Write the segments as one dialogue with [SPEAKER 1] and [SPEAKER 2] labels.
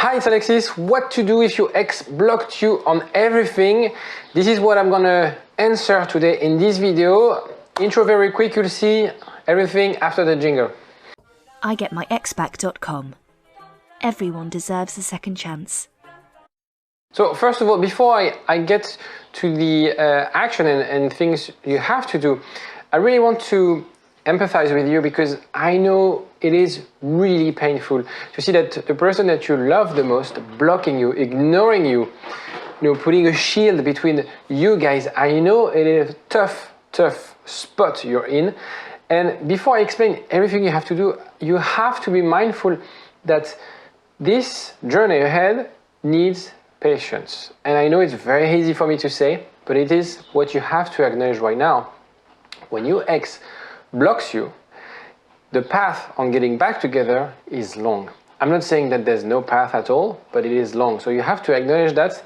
[SPEAKER 1] Hi, it's Alexis. What to do if your ex blocked you on everything? This is what I'm gonna answer today in this video. Intro very quick, you'll see everything after the jingle.
[SPEAKER 2] IgetMyExBack.com. Everyone deserves a second chance.
[SPEAKER 1] So first of all, before I get to the action and things you have to do, I really want to empathize with you because I know it is really painful to see that the person that you love the most blocking you, ignoring you, putting a shield between you guys. I know it is a tough spot you're in. And before I explain everything you have to do, you have to be mindful that this journey ahead needs patience. And I know it's very easy for me to say, but it is what you have to acknowledge right now. When your ex blocks you, the path on getting back together is long. I'm not saying that there's no path at all, but it is long. So you have to acknowledge that.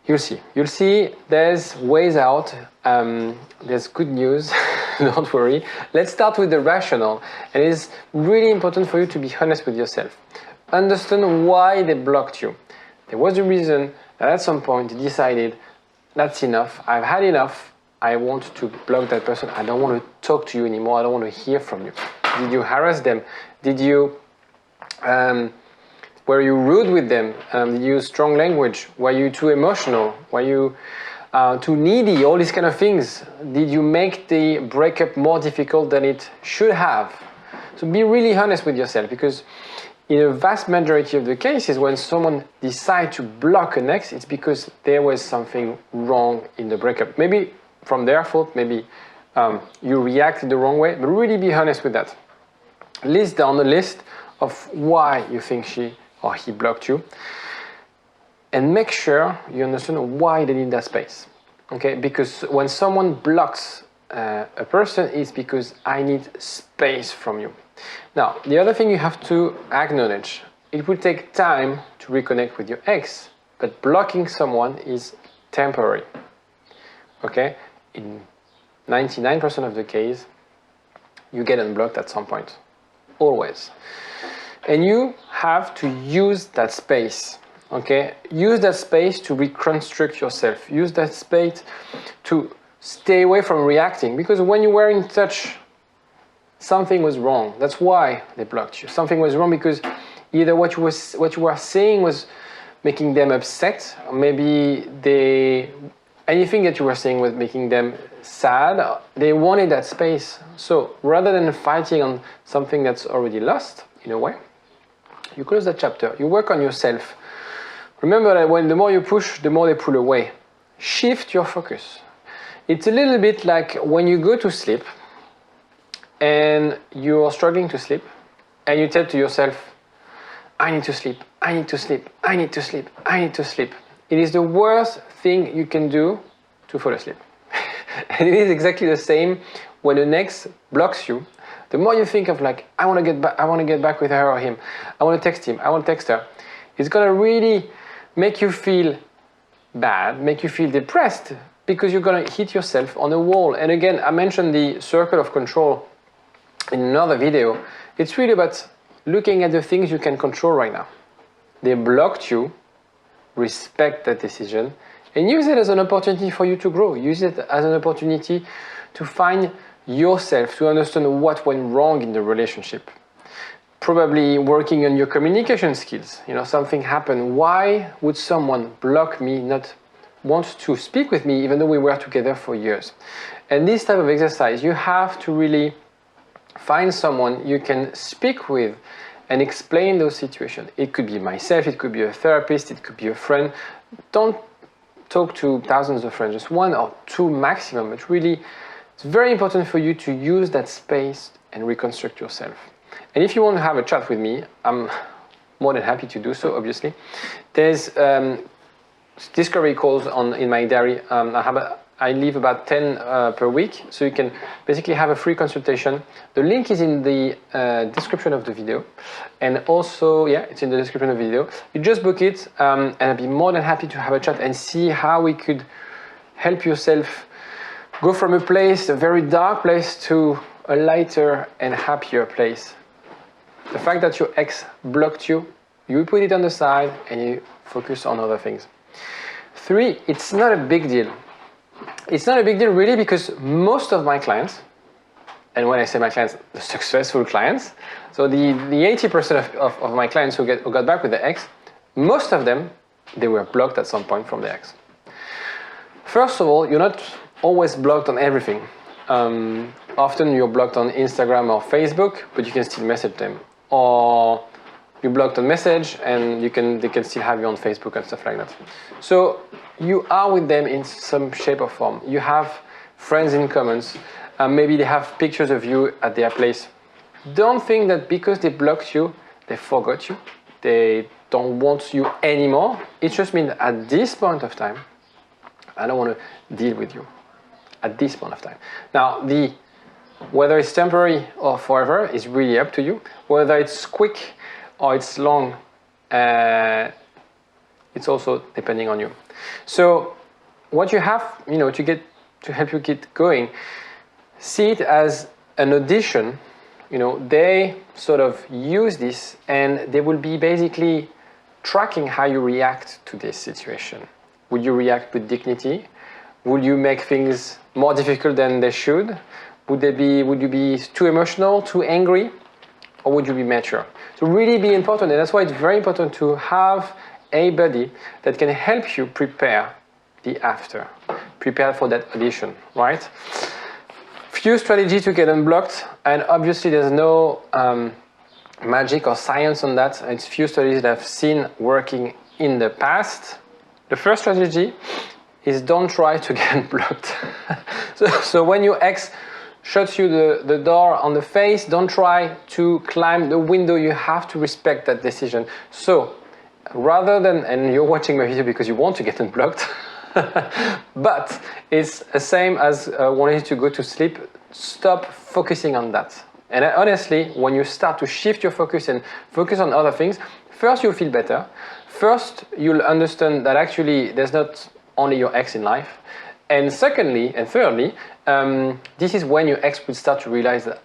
[SPEAKER 1] You'll see there's ways out. There's good news. Don't worry. Let's start with the rationale. And it is really important for you to be honest with yourself. Understand why they blocked you. There was a reason that at some point you decided, that's enough, I've had enough, I want to block that person, I don't want to talk to you anymore, I don't want to hear from you. Did you harass them? Did you, were you rude with them? Did you use strong language? Were you too emotional? Were you too needy? All these kind of things. Did you make the breakup more difficult than it should have? So be really honest with yourself, because in a vast majority of the cases, when someone decides to block an ex, it's because there was something wrong in the breakup. Maybe from their fault, maybe you reacted the wrong way, but really be honest with that. List down a list of why you think she or he blocked you, and make sure you understand why they need that space. Okay, because when someone blocks a person, it's because I need space from you. Now, the other thing you have to acknowledge, it will take time to reconnect with your ex, but blocking someone is temporary. Okay, in 99% of the case, you get unblocked at some point, always. And you have to use that space, okay? Use that space to reconstruct yourself. Use that space to stay away from reacting, because when you were in touch, something was wrong. That's why they blocked you. Something was wrong because either what you were saying was making them upset, or maybe anything that you were saying was making them sad. They wanted that space. So rather than fighting on something that's already lost, in a way, you close that chapter. You work on yourself. Remember that when the more you push, the more they pull away. Shift your focus. It's a little bit like when you go to sleep and you're struggling to sleep, and you tell to yourself, I need to sleep, I need to sleep, I need to sleep, I need to sleep. It is the worst thing you can do to fall asleep. And it is exactly the same when an ex blocks you. The more you think of like, I want to get back with her or him, I want to text him, I want to text her, it's gonna really make you feel bad, make you feel depressed, because you're gonna hit yourself on a wall. And again, I mentioned the circle of control in another video. It's really about looking at the things you can control right now. They blocked you, respect that decision, and use it as an opportunity for you to grow. Use it as an opportunity to find yourself, to understand what went wrong in the relationship. Probably working on your communication skills. Something happened. Why would someone block me, not want to speak with me, even though we were together for years? And this type of exercise, you have to really find someone you can speak with and explain those situations. It could be myself, it could be a therapist, it could be a friend. Don't talk to thousands of friends, just one or two maximum. But really, it's very important for you to use that space and reconstruct yourself. And if you want to have a chat with me, I'm more than happy to do so, obviously. There's discovery calls in my diary. I leave about 10 per week, so you can basically have a free consultation. The link is in the description of the video, and also, yeah, it's in the description of the video. You just book it, and I'd be more than happy to have a chat and see how we could help yourself go from a very dark place, to a lighter and happier place. The fact that your ex blocked you You put it on the side and you focus on other things. 3, it's not a big deal. It's not a big deal really, because most of my clients, and when I say my clients, the successful clients, so the 80% of my clients who got back with the ex, most of them, they were blocked at some point from the ex. First of all, you're not always blocked on everything. Often you're blocked on Instagram or Facebook, but you can still message them. Or you're blocked on message and they can still have you on Facebook and stuff like that. So you are with them in some shape or form. You have friends in commons. Maybe they have pictures of you at their place. Don't think that because they blocked you, they forgot you. They don't want you anymore. It just means at this point of time, I don't want to deal with you. At this point of time. Now, whether it's temporary or forever is really up to you. Whether it's quick or it's long, it's also depending on you. So what you have, to help you get going, see it as an audition. They sort of use this and they will be basically tracking how you react to this situation. Would you react with dignity? Would you make things more difficult than they should? Would you be too emotional, too angry? Or would you be mature? So really be important, and that's why it's very important to have a buddy that can help you prepare the after. Prepare for that audition, right? Few strategies to get unblocked, and obviously there's no magic or science on that. It's few studies that I've seen working in the past. The first strategy is don't try to get blocked. so when your ex shuts you the door on the face, don't try to climb the window. You have to respect that decision. So rather than, and you're watching my video because you want to get unblocked, but it's the same as wanting to go to sleep. Stop focusing on that. And honestly, when you start to shift your focus and focus on other things, first you'll feel better. First, you'll understand that actually there's not only your ex in life. And secondly, and thirdly, this is when your ex will start to realize that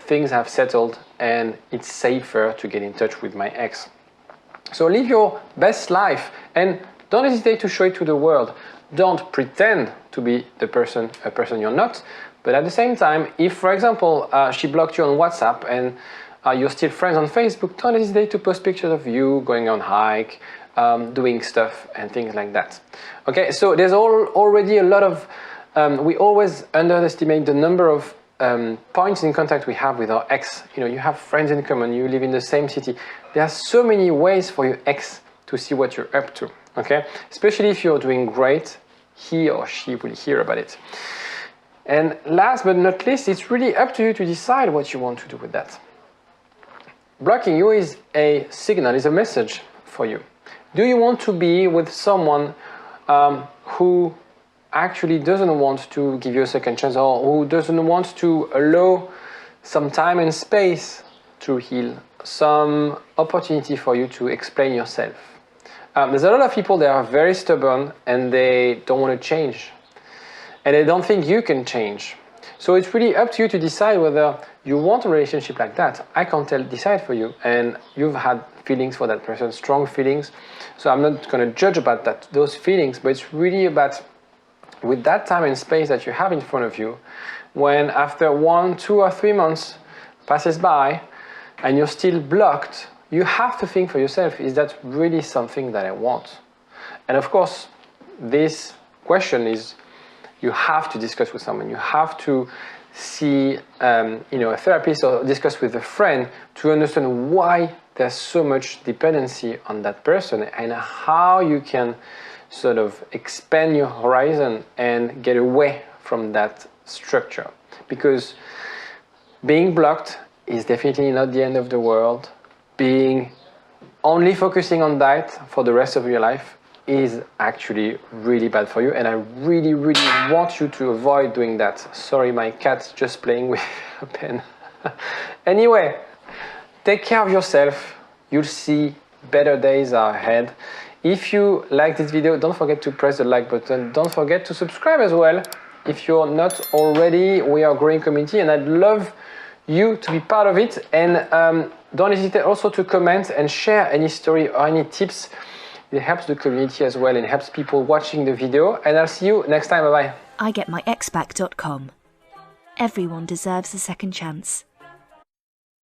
[SPEAKER 1] things have settled and it's safer to get in touch with my ex. So live your best life and don't hesitate to show it to the world. Don't pretend to be a person you're not. But at the same time, if, for example, she blocked you on WhatsApp and you're still friends on Facebook, don't hesitate to post pictures of you going on hike, doing stuff and things like that. Okay, so there's already a lot of, we always underestimate the number of points in contact we have with our ex. You have friends in common, you live in the same city. There are so many ways for your ex to see what you're up to, okay? Especially if you're doing great, he or she will hear about it. And last but not least, it's really up to you to decide what you want to do with that. Blocking you is a signal, is a message for you. Do you want to be with someone who actually doesn't want to give you a second chance, or who doesn't want to allow some time and space to heal, some opportunity for you to explain yourself? There's a lot of people that are very stubborn and they don't want to change. And they don't think you can change. So it's really up to you to decide whether you want a relationship like that. I can't decide for you. And you've had feelings for that person, strong feelings. So I'm not going to judge about those feelings, but it's really about, with that time and space that you have in front of you, when after 1, 2, or 3 months passes by and you're still blocked, you have to think for yourself, is that really something that I want? And of course, this question is, you have to discuss with someone. You have to see a therapist or discuss with a friend to understand why there's so much dependency on that person and how you can sort of expand your horizon and get away from that structure. Because being blocked is definitely not the end of the world. Being only focusing on that for the rest of your life is actually really bad for you, and I really, really want you to avoid doing that. Sorry, my cat's just playing with a pen. Anyway, take care of yourself. You'll see better days are ahead. If you like this video, don't forget to press the like button. Don't forget to subscribe as well. If you're not already, we are a growing community, and I'd love you to be part of it, and don't hesitate also to comment and share any story or any tips. It helps the community as well and helps people watching the video, and I'll see you next time. Bye bye.
[SPEAKER 2] I get my xback.com. Everyone deserves a second chance.